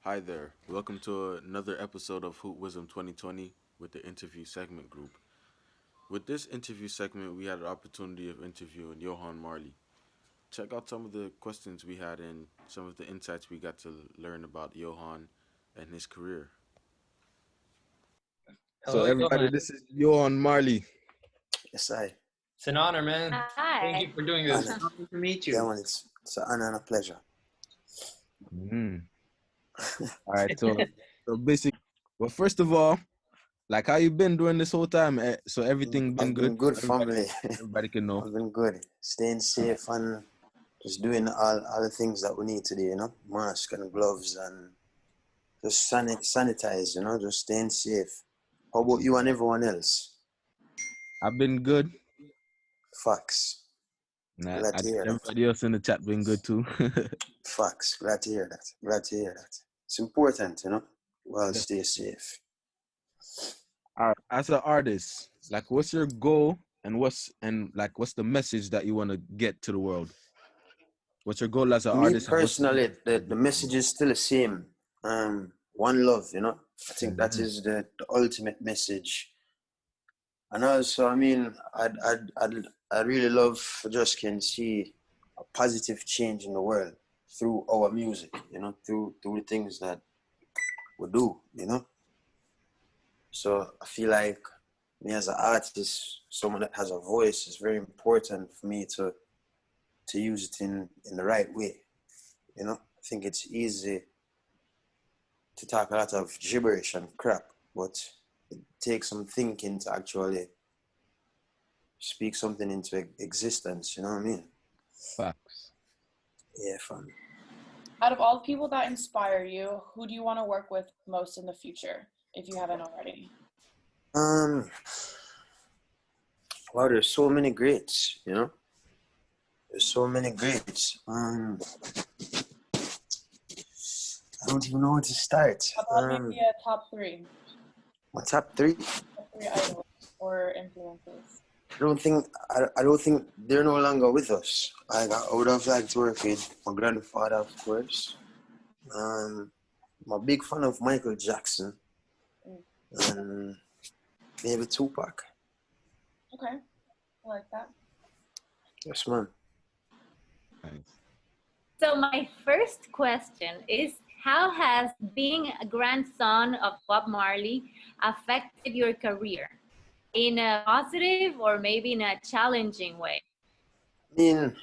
Hi there. Welcome to another episode of Hoop Wisdom 2020 with the interview segment group. With this interview segment, we had the opportunity of interviewing Yohan Marley. Check out some of the questions we had and some of the insights we got to learn about Johan and his career. So Hello, everybody, Johan. this is Yohan Marley. Yes, I. It's an honor, man. Thank Hi. you for doing this. Honor. Happy to meet Yeah, you. man, it's an honor and a pleasure. All right, so basically, well, first of all, like how you been during this whole time? So everything been I've good. been good, Everybody, family. everybody can know. I've been good. Staying safe and just doing all the things that we need to do, mask and gloves and just sanitize, just staying safe. How about you and everyone else? I've been good. Facts. Nah, Glad to hear that. everybody else in the chat been good too. Facts. Glad to hear that. Glad to hear that. It's important, well, stay safe. All right, as an artist, like, what's your goal and what's the message that you want to get to the world? What's your goal as an Me artist? personally, the message is still the same. One love, I think that Mhm. is the ultimate message. And also, I really love for just can see a positive change in the world through our music, through the things that we do, So I feel like me as an artist, someone that has a voice, is very important for me to use it in the right way. I think it's easy to talk a lot of gibberish and crap, but it takes some thinking to actually speak something into existence, you know what I mean? Facts. Yeah, fam. Out of all the people that inspire you, who do you want to work with most in the future, if you haven't already? Wow, there's so many greats, There's so many greats. I don't even know where to start. How about maybe a top three? My top three? Top three idols or influences? I don't think they're no longer with us. I would have liked to work with my grandfather, of course. I'm a big fan of Michael Jackson and maybe Tupac. Okay, I like that. Yes, man. Nice. So my first question is, how has being a grandson of Bob Marley affected your career in a positive or maybe in a challenging way? I mean,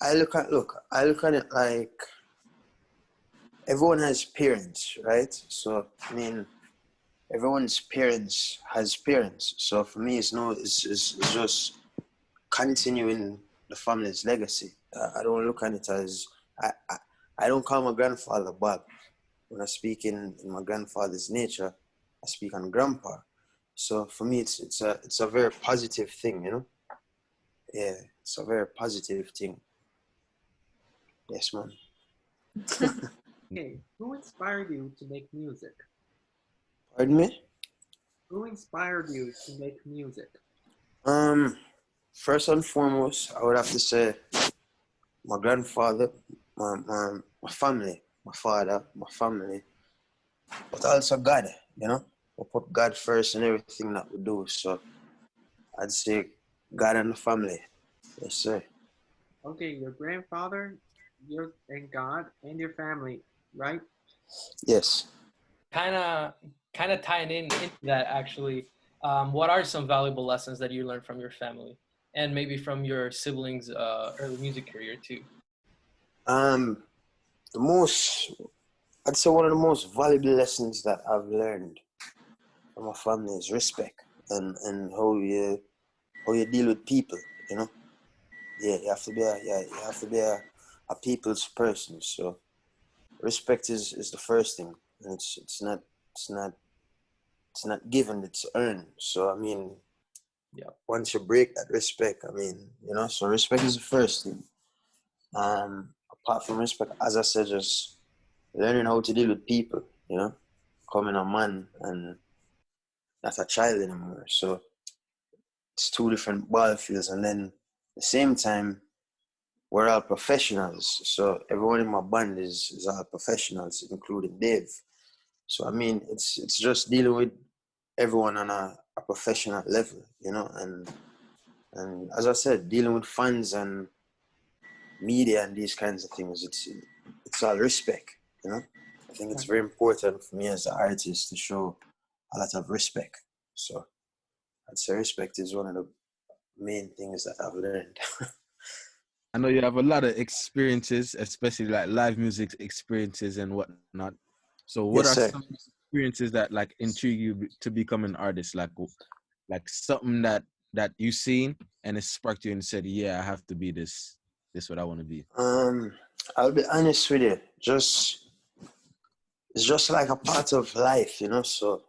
I look at it like everyone has parents, right? So I mean, everyone's parents has parents. So for me, it's just continuing the family's legacy. I don't look at it as I don't call my grandfather Bob. When I speak in my grandfather's nature, I speak on grandpa. So for me, it's a very positive thing, Yeah, it's a very positive thing. Yes, man. Okay, who inspired you to make music? Pardon me? Who inspired you to make music? First and foremost, I would have to say my grandfather, my family, my father, my family, but also God, We put God first in everything that we do. So I'd say God and the family. Yes, sir. Okay, your grandfather, and God, and your family, right? Yes. Kind of tying into that actually. What are some valuable lessons that you learned from your family and maybe from your siblings' early music career too? The most, I'd say one of the most valuable lessons that I've learned from my family is respect and how you deal with people, Yeah, you have to be a people's person. So respect is the first thing, and it's not given, it's earned. So I mean, Yeah. once you break that respect, so respect is the first thing. Apart from respect, as I said, just learning how to deal with people, becoming a man and not a child anymore. So it's two different ball fields, and then at the same time, we're all professionals. So everyone in my band is all professionals, including Dave. So I mean, it's just dealing with everyone on a professional level, you know, and as I said, dealing with fans and media and these kinds of things, it's all respect, you know. I think it's very important for me as an artist to show a lot of respect. So I'd say respect is one of the main things that I've learned. I know you have a lot of experiences, especially like live music experiences and whatnot. So, what Yes, are sir. some experiences that like intrigue you to become an artist? Like something that you seen and it sparked you and said, "Yeah, I have to be this. This what I want to be." I'll be honest with you. It's just like a part of life, you know. So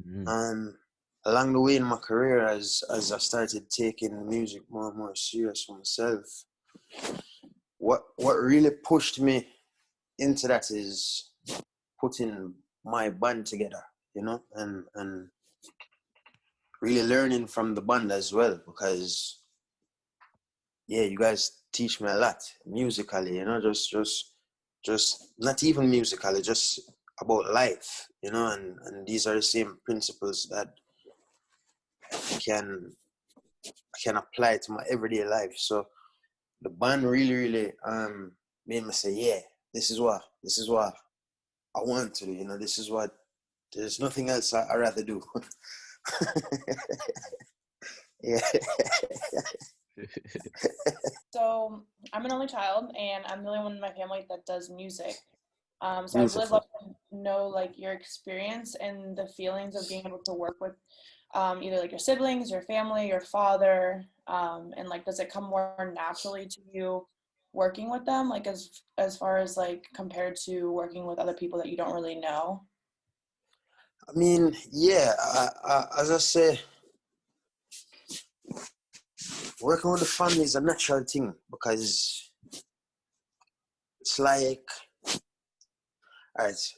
Mm-hmm. um, along the way in my career, as I started taking music more and more serious for myself, what really pushed me into that is putting my band together, you know, and really learning from the band as well, because yeah, you guys teach me a lot musically, you know, just not even musically, just about life, you know, and these are the same principles that can I can apply to my everyday life. So the band really made me say, yeah, this is what I want to do, you know, this is what there's nothing else I rather do. Yeah. So I'm an only child, and I'm the only one in my family that does music. So I'd really love Beautiful. to know like your experience and the feelings of being able to work with either like your siblings, your family, your father, and like does it come more naturally to you working with them, like as far as like compared to working with other people that you don't really know? I mean, yeah, as I say, working with the family is a natural thing because it's like, all right,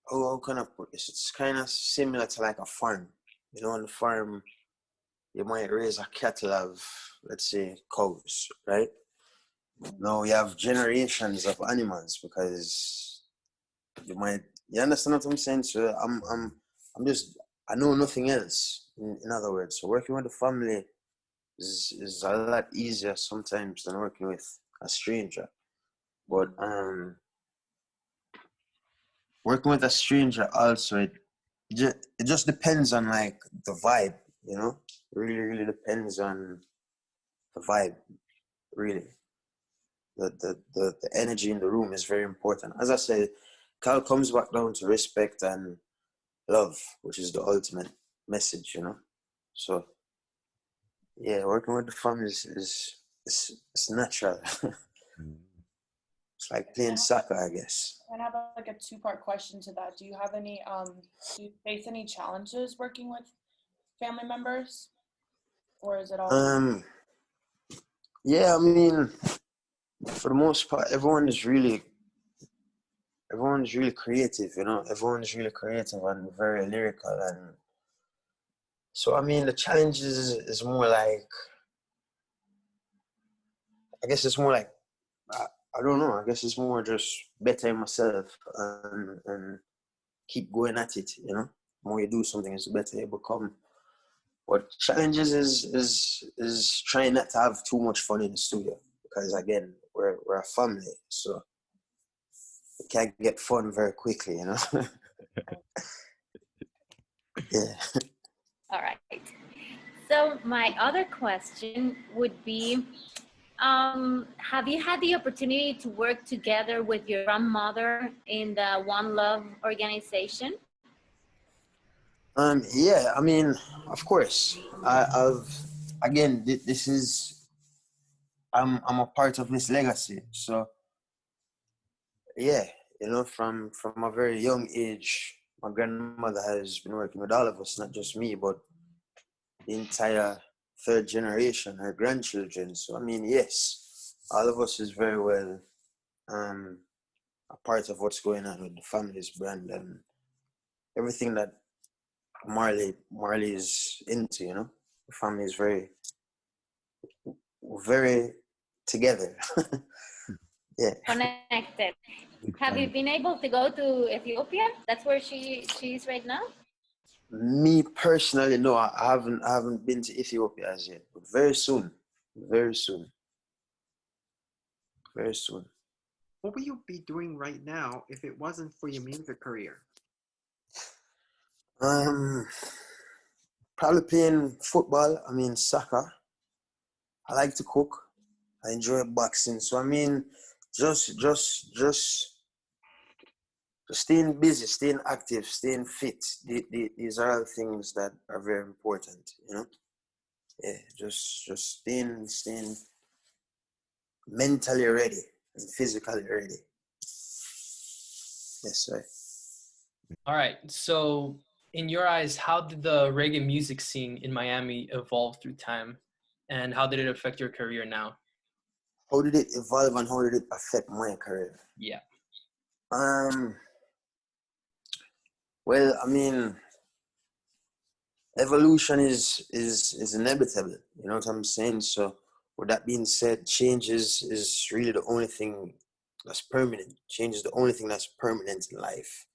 how can I put this? It's kind of similar to like a farm. You know, on the farm, you might raise a cattle of, let's say, cows, right? Now you have generations of animals because you understand what I'm saying? So I'm just, I know nothing else, in other words. So working with the family is a lot easier sometimes than working with a stranger. But working with a stranger also, it just depends on like the vibe, you know? Really depends on the vibe, really. The energy in the room is very important. As I said, Cal comes back down to respect and love, which is the ultimate message, you know? So yeah, working with the family is natural. It's like playing soccer, I guess. And I have like a two-part question to that. Do you have any do you face any challenges working with family members, or is it all easy? Yeah, I mean, for the most part, everyone's really creative, you know. Everyone's really creative and very lyrical, and so I mean, the challenge is more like, I guess it's more like, I, I don't know. I guess it's more just bettering myself and keep going at it, you know. The more you do something, it's better you become. But challenges is trying not to have too much fun in the studio, because again, we're a family, so it can get fun very quickly, you know. Yeah. All right. So my other question would be, have you had the opportunity to work together with your grandmother in the One Love organization? Yeah, I mean, of course. I've again. This is I'm a part of this legacy. So yeah, you know, from a very young age, my grandmother has been working with all of us, not just me, but the entire third generation, her grandchildren. So I mean, yes, all of us is very well um a part of what's going on with the family's brand and everything that Marley is into. You know, the family is very together. Yeah. Connected. Have you been able to go to Ethiopia? That's where she is right now. Me personally, no, I haven't been to Ethiopia as yet, but very soon, very soon, very soon. What will you be doing right now if it wasn't for your music career? Um, Probably playing football. I mean, soccer. I like to cook. I enjoy boxing. So I mean, just staying busy, staying active, staying fit. These are all things that are very important. You know. Yeah, just staying mentally ready and physically ready. Yes, sir. All right. So, in your eyes, how did the reggae music scene in Miami evolve through time, and how did it affect your career now? How did it evolve and how did it affect my career? Yeah. Well, I mean, evolution is inevitable. You know what I'm saying? So, with that being said, change is really the only thing that's permanent. Change is the only thing that's permanent in life.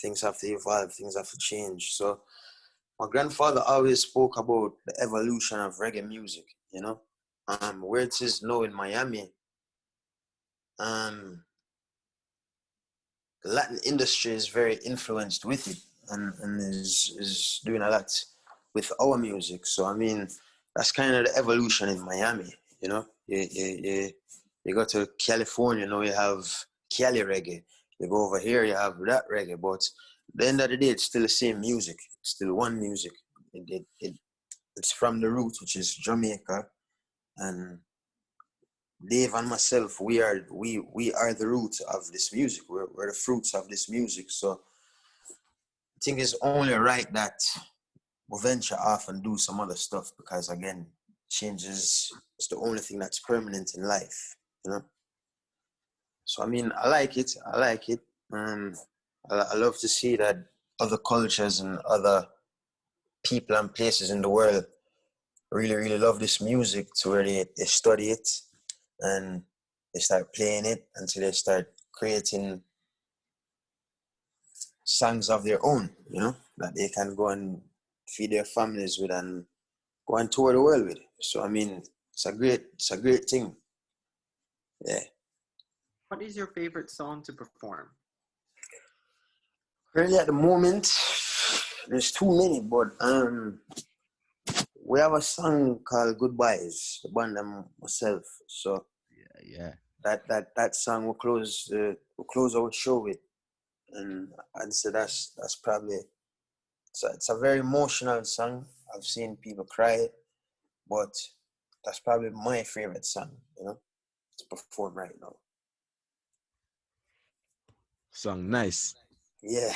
Things have to evolve. Things have to change. So, my grandfather always spoke about the evolution of reggae music. You know, where it is now in Miami. The Latin industry is very influenced with it and is doing a lot with our music. So I mean, that's kind of the evolution in Miami. You know, you go to California, you have Cali reggae. You go over here, you have that reggae. But at the end of the day, it's still the same music. It's still one music. It's from the root, which is Jamaica, and Dave and myself, we are the roots of this music. We're the fruits of this music. So I think it's only right that we venture off and do some other stuff because again, change is the only thing that's permanent in life, you know. So I mean, I like it. I like it. I love to see that other cultures and other people and places in the world really, really love this music to where they study it and they start playing it until they start creating songs of their own, that they can go and feed their families with and go and tour the world with. So I mean, it's a great thing. Yeah. What is your favorite song to perform? Currently at the moment, there's too many, but we have a song called Goodbyes, the band and myself. So Yeah. that song we'll close our show with. And I'd say that's probably it's a very emotional song. I've seen people cry, but that's probably my favorite song, to perform right now. Song nice. Yeah.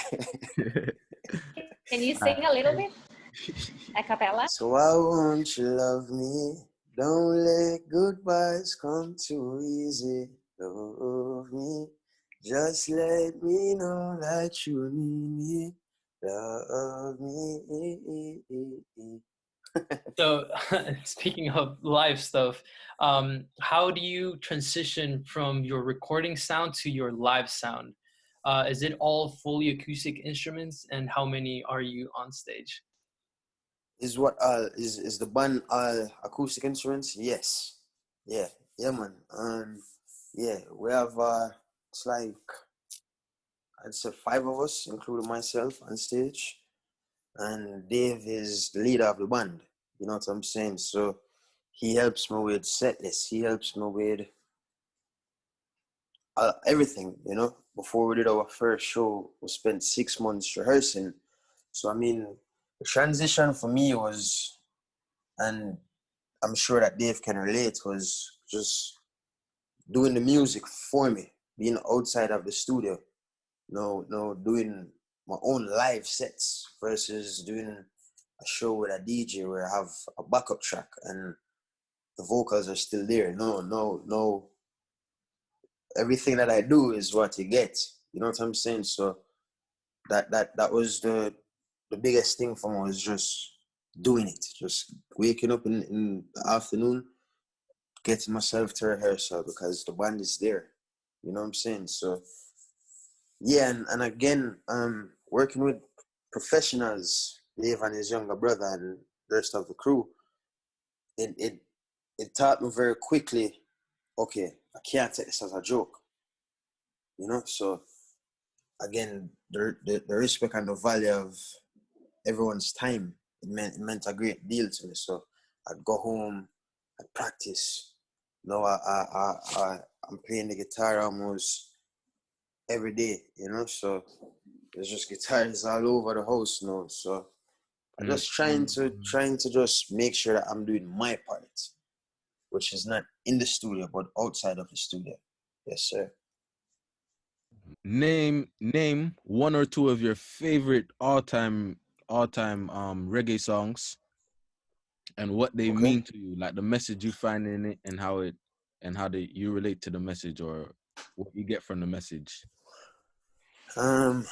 Can you sing a little bit? A cappella? So why won't you love me? Don't let goodbyes come too easy. Love me. Just let me know that you need me. Love me. So, speaking of live stuff, how do you transition from your recording sound to your live sound? Is it all fully acoustic instruments, and how many are you on stage? Is what is the band all acoustic instruments? Yes. Yeah. Yeah, man. Yeah, we have it's like I'd say 5 of us, including myself, on stage. And Dave is the leader of the band. You know what I'm saying? So he helps me with set list. He helps me with everything, Before we did our first show, we spent 6 months rehearsing. So, I mean, the transition for me was, and I'm sure that Dave can relate, was just doing the music for me, being outside of the studio, no, doing my own live sets versus doing a show with a DJ where I have a backup track and the vocals are still there. No. Everything that I do is what you get. You know what I'm saying? So that was the biggest thing for me was just doing it. Just waking up in the afternoon, getting myself to rehearsal because the band is there. You know what I'm saying? So yeah, and again, working with professionals, Dave and his younger brother and the rest of the crew, it it taught me very quickly, okay, I can't take this as a joke. You know, so again, the respect and the value of everyone's time, it meant a great deal to me. So I'd go home, I'd practice. You know, I'm playing the guitar almost every day, you know, so there's just guitars all over the house now. So I'm just trying to just make sure that I'm doing my part, which is not in the studio but outside of the studio. Yes, sir. Name one or two of your favorite all time reggae songs and what they Okay. mean to you, like the message you find in it and how you relate to the message or what you get from the message. Um,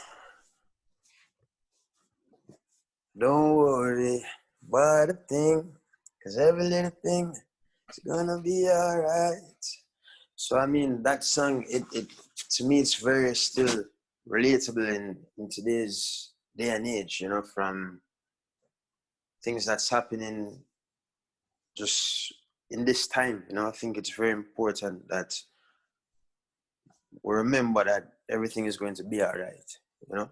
don't worry about a thing, cause every little thing is gonna be alright. So I mean that song, it to me it's very still relatable in today's day and age, you know, from things that's happening just in this time. You know, I think it's very important that we remember that everything is going to be all right. You know,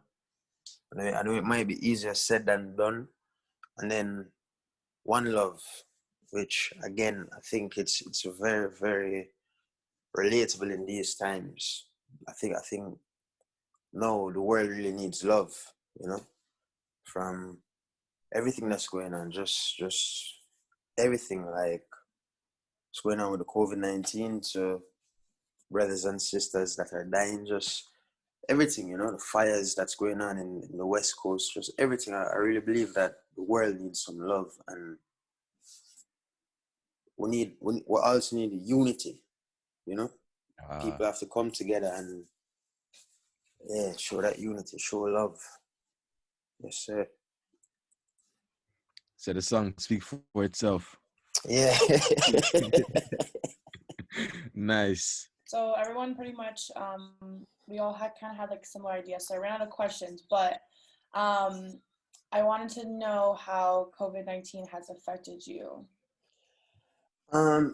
I know it might be easier said than done. And then one love, which again I think it's very very relatable in these times. I think no, the world really needs love. You know, from everything that's going on, just everything like what's going on with the COVID-19 to brothers and sisters that are dying, just everything, you know, the fires that's going on in the West Coast, just everything. I really believe that the world needs some love, and we also need unity, you know. People have to come together and yeah, show that unity, show love. Yes, sir. So the song speak for itself. Yeah. Nice. So everyone pretty much, we all had like similar ideas. So I ran out of questions, but I wanted to know how COVID-19 has affected you.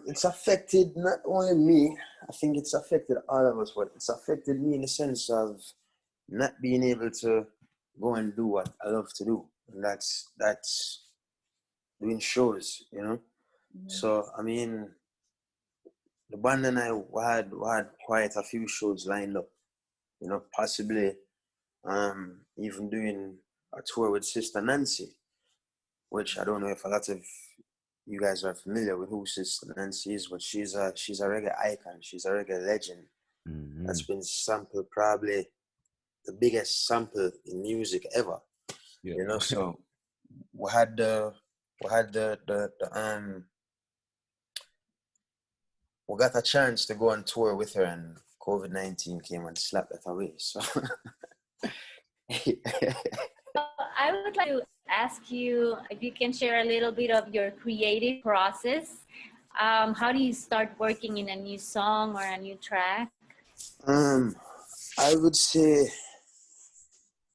It's affected not only me, I think it's affected all of us, but it's affected me in the sense of not being able to go and do what I love to do. And that's doing shows, you know. Mm-hmm. So I mean, the band and I we had quite a few shows lined up, you know, possibly even doing a tour with Sister Nancy, which I don't know if a lot of you guys are familiar with who Sister Nancy is, but she's a reggae icon, she's a reggae legend that's been sampled, probably the biggest sample in music ever. Yeah. You know, so we had the we got a chance to go on tour with her, and COVID-19 came and slapped that away. So I would like to ask you if you can share a little bit of your creative process. How do you start working in a new song or a new track? I would say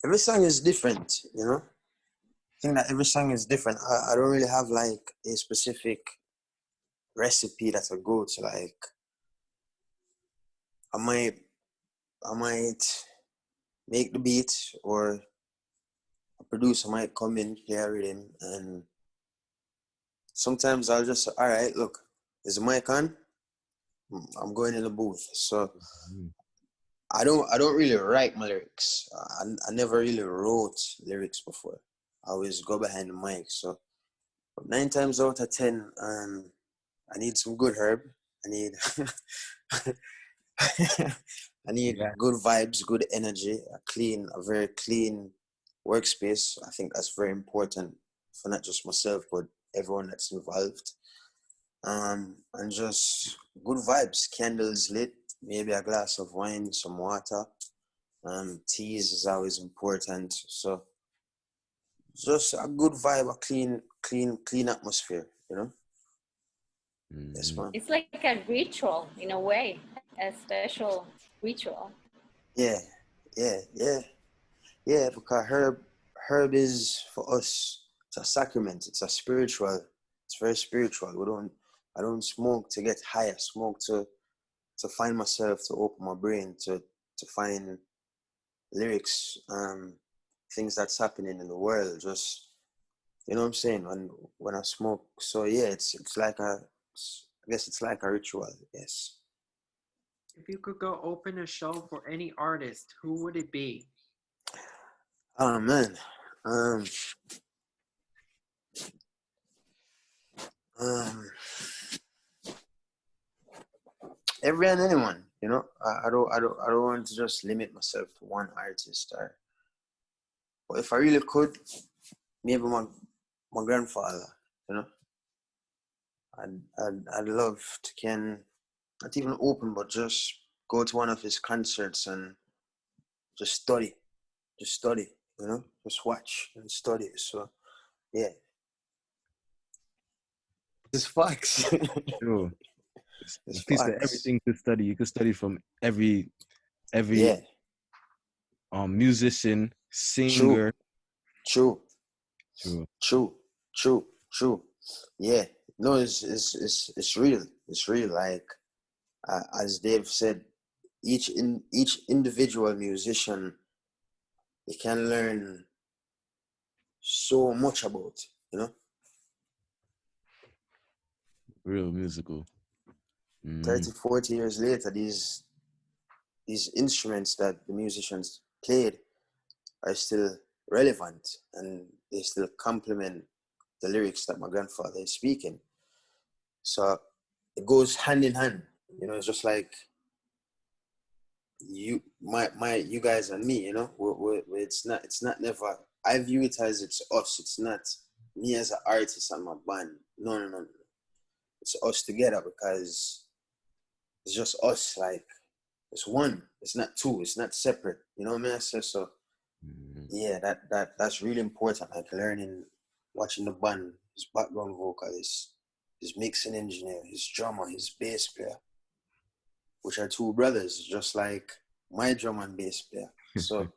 every song is different, you know. I think that every song is different. I don't really have like a specific recipe that I go to. Like I might make the beat, or a producer might come in, play a rhythm, and sometimes I'll just say, all right, look, is the mic on? I'm going in the booth. So I don't really write my lyrics. I never really wrote lyrics before. I always go behind the mic. So 9 times out of 10, I need some good herb. I need I need Yeah. good vibes, good energy, a very clean workspace. I think that's very important for not just myself, but everyone that's involved. And just good vibes, candles lit, maybe a glass of wine, some water. Teas is always important. So just a good vibe, a clean atmosphere, you know? Yes, man. It's like a ritual in a way, a special ritual. Yeah, yeah. Because herb is for us. It's a sacrament. It's a spiritual. It's very spiritual. I don't smoke to get high. I smoke to find myself, to open my brain, to find lyrics, things that's happening in the world. Just you know what I'm saying. When I smoke, so yeah, it's like I guess it's like a ritual. Yes. If you could go open a show for any artist, who would it be? Oh man. Um. Um. Every and anyone. You know. I don't want to just limit myself to one artist. But if I really could, maybe my grandfather. You know. I'd love to can not even open, but just go to one of his concerts and just study, you know, just watch and study. So yeah, it's facts. Sure. It's A piece of facts. everything to study. You could study from every Yeah, musician, true, singer. true, True. true, true. Yeah, no, it's real. It's real. Like as Dave said, each individual musician, you can learn so much about. You know. Real musical. 30, 40 years later, these instruments that the musicians played are still relevant, and they still complement the lyrics that my grandfather is speaking. So it goes hand in hand. You know, it's just like you guys and me. You know, it's not never. I view it as it's us. It's not me as an artist and my band. No. It's us together because it's just us. Like it's one. It's not two. It's not separate. You know what I mean? I say so. Yeah, that's really important. Like learning, watching the band, his background vocalist, his mixing engineer, his drummer, his bass player, which are two brothers, just like my drum and bass player. So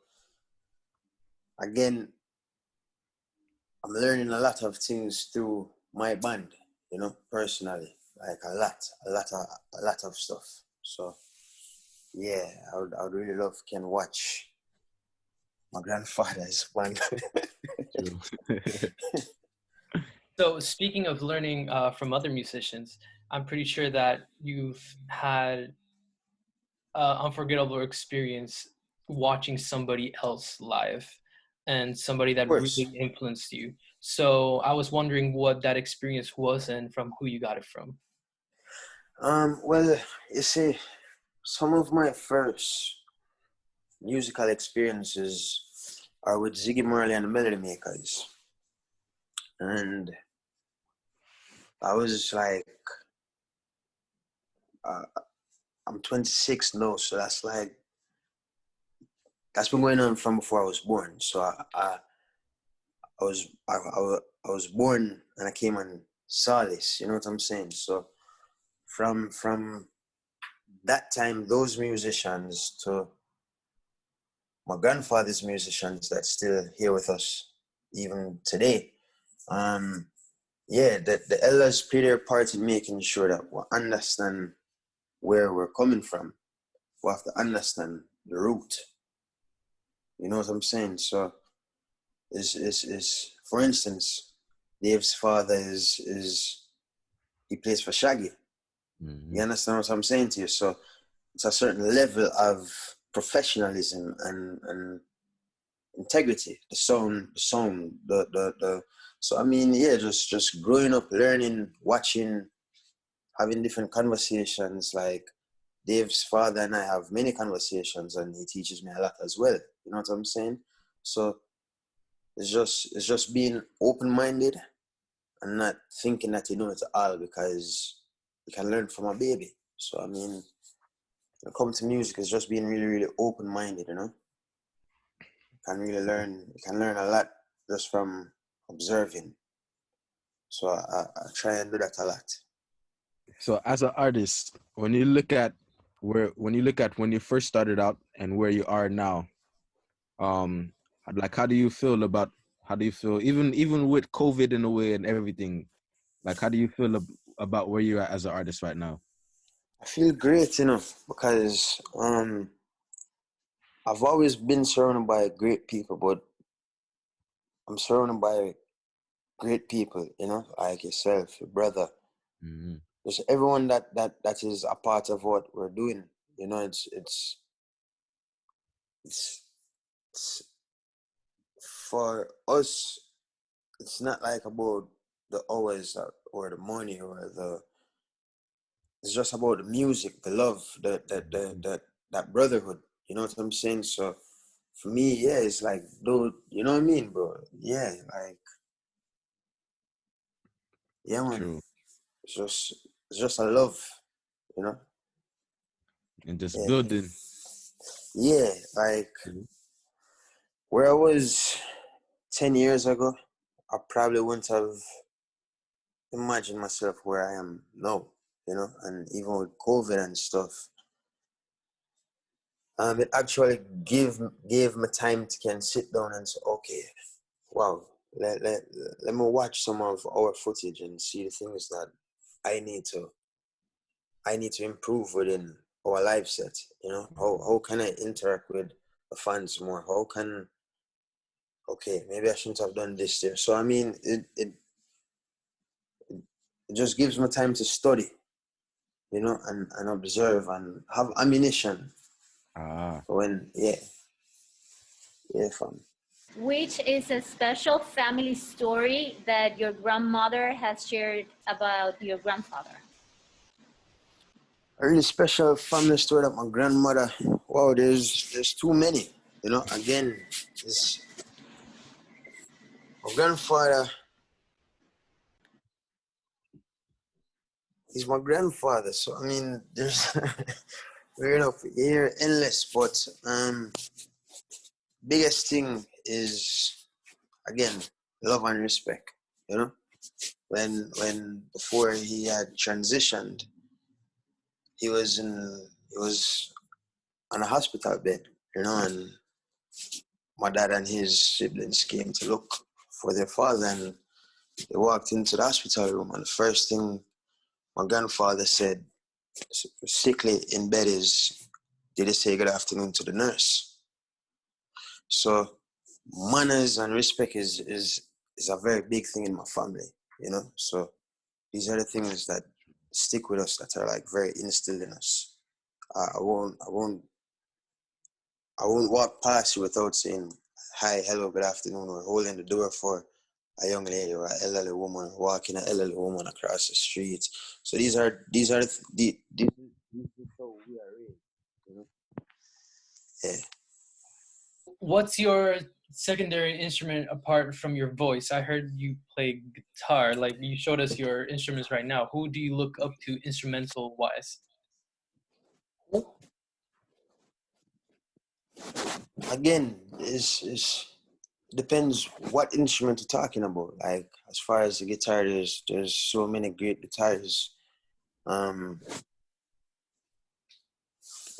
again, I'm learning a lot of things through my band. You know, personally, like a lot of stuff. So yeah, I would really love can watch my grandfather's band. True. So speaking of learning from other musicians, I'm pretty sure that you've had unforgettable experience watching somebody else live and somebody Of that course. really influenced you. So I was wondering what that experience was and from who you got it from. Well, you see, some of my first musical experiences are with Ziggy Marley and the Melody Makers. And I was like, uh, I'm 26 now, so that's been going on from before I was born. So I was born and I came and saw this, you know what I'm saying? So from that time, those musicians to my grandfather's musicians that's still here with us even today. Yeah, the elders play their part in making sure that we understand where we're coming from. We have to understand the root. You know what I'm saying? So is for instance, Dave's father is he plays for Shaggy. You understand what I'm saying to you? So it's a certain level of professionalism and integrity, the so I mean, yeah, just growing up, learning, watching, having different conversations. Like Dave's father and I have many conversations, and he teaches me a lot as well. You know what I'm saying? So it's just being open minded and not thinking that you know it all, because you can learn from a baby. So I mean, when it comes to music, it's just being really, really open minded, you know? You can learn a lot just from observing. So I try and do that a lot. So as an artist, when you look at when you first started out and where you are now, um, like how do you feel even with COVID in a way and everything? Like how do you feel about where you're at as an artist right now? I feel great, because I've always been surrounded by great people, but I'm surrounded by great people, like yourself, your brother, Mm-hmm. just everyone that is a part of what we're doing. It's it's for us. It's not like about the hours or the money or the. It's just about the music, the love, that brotherhood. You know what I'm saying? So for me, yeah, it's like, dude, you know what I mean, bro? Yeah, like, yeah, man. True. It's just it's just a love, you know. And just Yeah, building. yeah. Like where I was 10 years ago, I probably wouldn't have imagined myself where I am now, And even with COVID and stuff, it actually gave me time to can sit down and say, okay, wow, let me watch some of our footage and see the things that I need to I need to improve within our live set. How can I interact with the fans more? Okay, maybe I shouldn't have done this there. So I mean, it just gives me time to study, and observe and have ammunition Ah. when, yeah, fam. Which is a special family story that your grandmother has shared about your grandfather? A really special family story that my grandmother. Wow, there's too many. Again, this my grandfather. He's my grandfather, so I mean, there's we're here endless, but biggest thing is again love and respect. When before he had transitioned, he was on a hospital bed, and my dad and his siblings came to look for their father, and they walked into the hospital room, and the first thing my grandfather said, sickly in bed, is, did he say good afternoon to the nurse? So manners and respect is a very big thing in my family, So these are the things that stick with us, that are like very instilled in us. I won't walk past you without saying hi, hello, good afternoon, or holding the door for a young lady or an elderly woman, walking an elderly woman across the street. So these are this is how we are raised, Yeah. What's your secondary instrument apart from your voice? I heard you play guitar. Like you showed us your instruments right now. Who do you look up to instrumental wise? Again, is depends what instrument you're talking about. Like as far as the guitar, there's so many great guitarists. When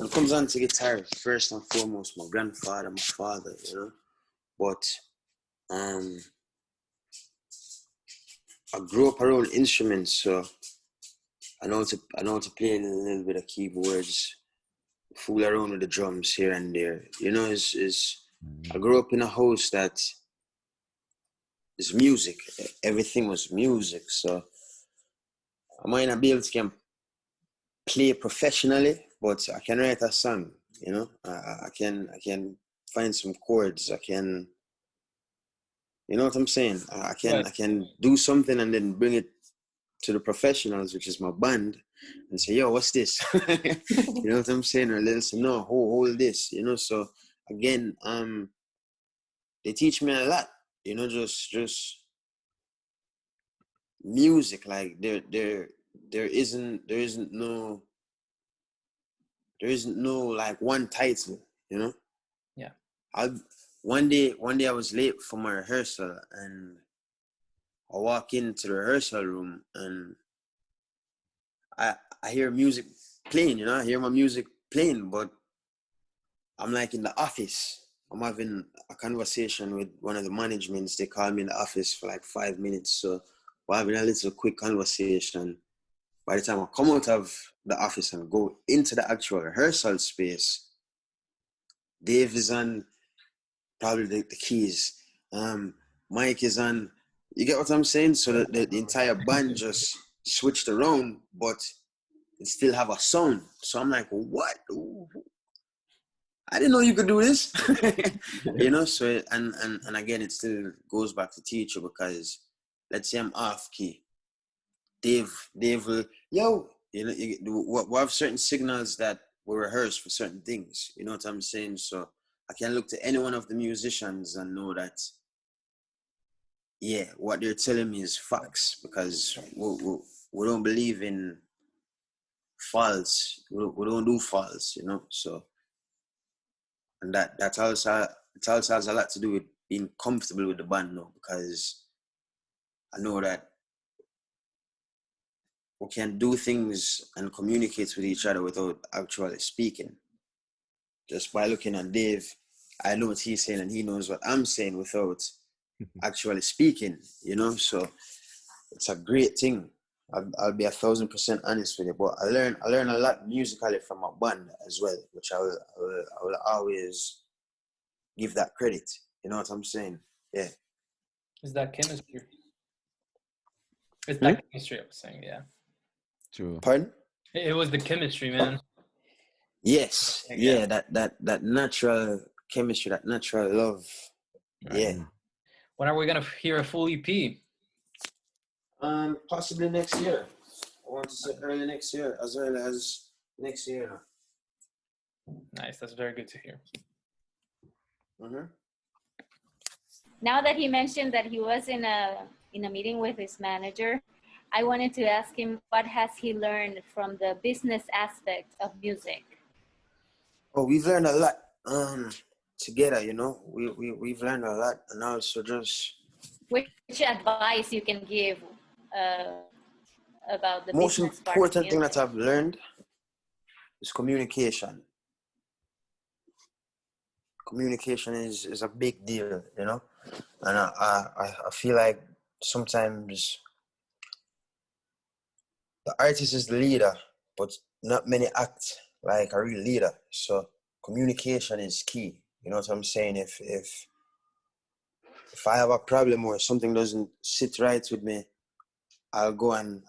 it comes on to guitar, first and foremost, my grandfather, my father, But I grew up around instruments, so I know to play a little bit of keyboards, fool around with the drums here and there. Is I grew up in a house that is music. Everything was music, so I might not be able to can play professionally, but I can write a song. I can find some chords. I can, you know what I'm saying. Right. I can do something and then bring it to the professionals, which is my band, and say, yo, what's this? You know what I'm saying? Or they'll say, no, hold this, So again, they teach me a lot, just music. Like there isn't no like one title, Yeah. I one day I was late for my rehearsal, and I walk into the rehearsal room, and I hear music playing, I hear my music playing, but I'm like in the office. I'm having a conversation with one of the managements. They call me in the office for like 5 minutes. So we're having a little quick conversation. By the time I come out of the office and go into the actual rehearsal space, Dave is on probably the keys. Mike is on, you get what I'm saying? So the entire band just switched around, but it still have a sound. So I'm like, what? I didn't know you could do this. So and again, it still goes back to teacher, because let's say I'm off key. Dave will, we have certain signals that we rehearse for certain things. You know what I'm saying? So I can look to any one of the musicians and know that, yeah, what they're telling me is facts, because we don't believe in false. We don't do false, So, and that also has a lot to do with being comfortable with the band now, because I know that we can do things and communicate with each other without actually speaking. Just by looking at Dave, I know what he's saying and he knows what I'm saying without actually speaking, So it's a great thing. I'll be 1,000% honest with you, but I learn a lot musically from my band as well, which I will always give that credit. You know what I'm saying? Yeah. Is that chemistry? It's that chemistry I was saying, yeah. True. Pardon? It was the chemistry, man. Yes. Yeah, that natural chemistry, that natural love. Right. Yeah. When are we gonna hear a full EP? Possibly next year. I want to say early next year, as early as next year. Nice, that's very good to hear. Mm-hmm. Now that he mentioned that he was in a meeting with his manager, I wanted to ask him, what has he learned from the business aspect of music? Oh, we've learned a lot together, we've learned a lot, and also just Which advice you can give about the most business part of important thing music? that I've learned is communication. Communication is a big deal, and I feel like sometimes the artist is the leader, but not many act like a real leader. So communication is key. You know what I'm saying? If I have a problem or something doesn't sit right with me, I'll go and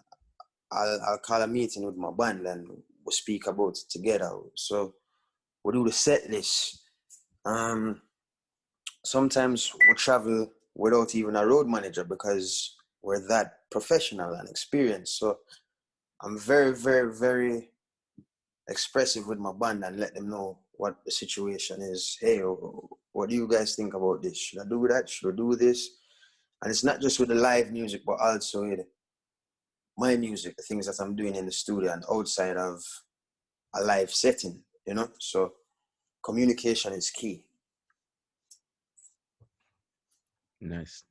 I'll call a meeting with my band and we'll speak about it together. So we'll do the set list. Sometimes we travel without even a road manager because we're that professional and experienced. So I'm very, very, very expressive with my band and let them know what the situation is. Hey, what do you guys think about this? Should I do that? Should I do this? And it's not just with the live music, but also with my music, the things that I'm doing in the studio and outside of a live setting, So communication is key. Nice.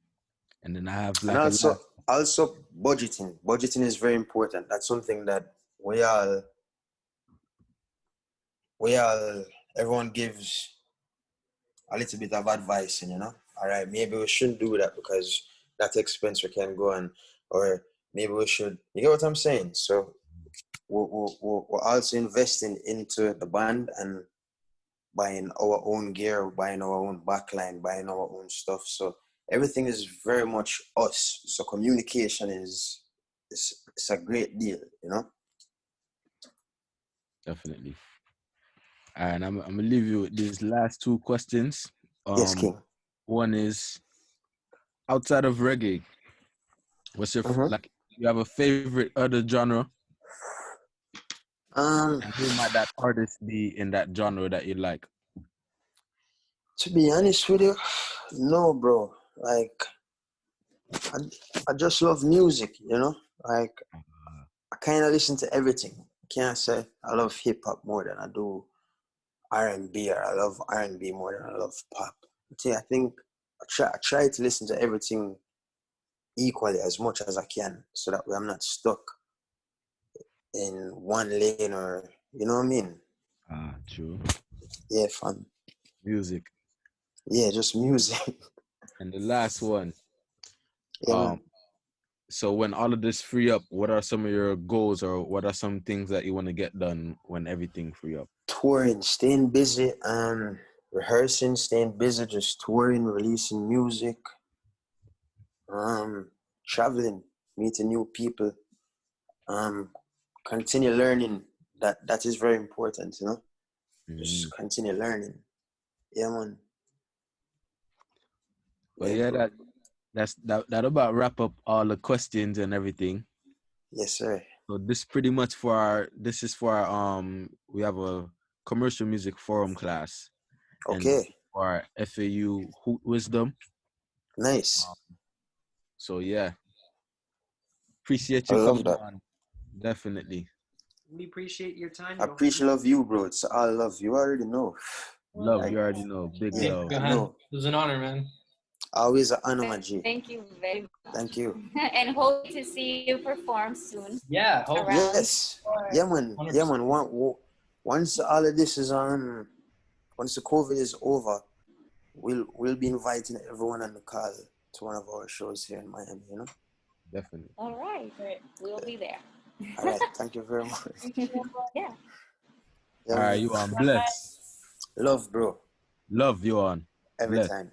And then I have And like a last. also budgeting. Budgeting is very important. That's something that everyone gives a little bit of advice, all right, maybe we shouldn't do that because that expense we can go on, or maybe we should, you get what I'm saying? So we're also investing into the band and buying our own gear, buying our own backline, buying our own stuff. So everything is very much us. So communication is a great deal, Definitely. And I'm gonna leave you with these last two questions. Yes, King. One is, outside of reggae, what's your like? You have a favorite other genre, and who might that artist be in that genre that you like? To be honest with you, no, bro. Like, I just love music, Like, I kind of listen to everything. I can't say I love hip hop more than I do R&B, or I love R&B more than I love pop. But yeah, I think I try to listen to everything equally as much as I can, so that way I'm not stuck in one lane, or you know what I mean? Ah, true. Yeah, fam. Music. Yeah, just music. And the last one. Yeah, Um, man. so when all of this free up, what are some of your goals, or what are some things that you want to get done when everything free up? Touring, staying busy, rehearsing, staying busy, just touring, releasing music, traveling, meeting new people, um, continue learning. That is very important, you know. Mhm. Just continue learning. Yeah, man. But Yeah, yeah, bro. that about wrap up all the questions and everything. Yes, sir. So this is for our we have a commercial music forum class, and this is Okay. for our FAU Hoot Wisdom. Nice. So yeah, appreciate I you love coming that. on. Definitely. We appreciate your time, I Yohan. appreciate love you, bro. It's all love. You already know. Love, Like, you already know. Big Hey, yeah, love. I Johan, know. it was an honor, man. Always an honor, my G. Thank you very Thank you. much. And hope to see you perform soon Yeah, hope around. Yes. Or Yeah, man. Yeah, 100%. man. Once all of this is once the COVID is over, we'll be inviting everyone on the call to one of our shows here in Miami. You know. Definitely. All right. great. We'll be there. All right. Thank you very much. Yeah. Yeah, All right, man. you on bless. Love, bro. Love you on Every bless. time.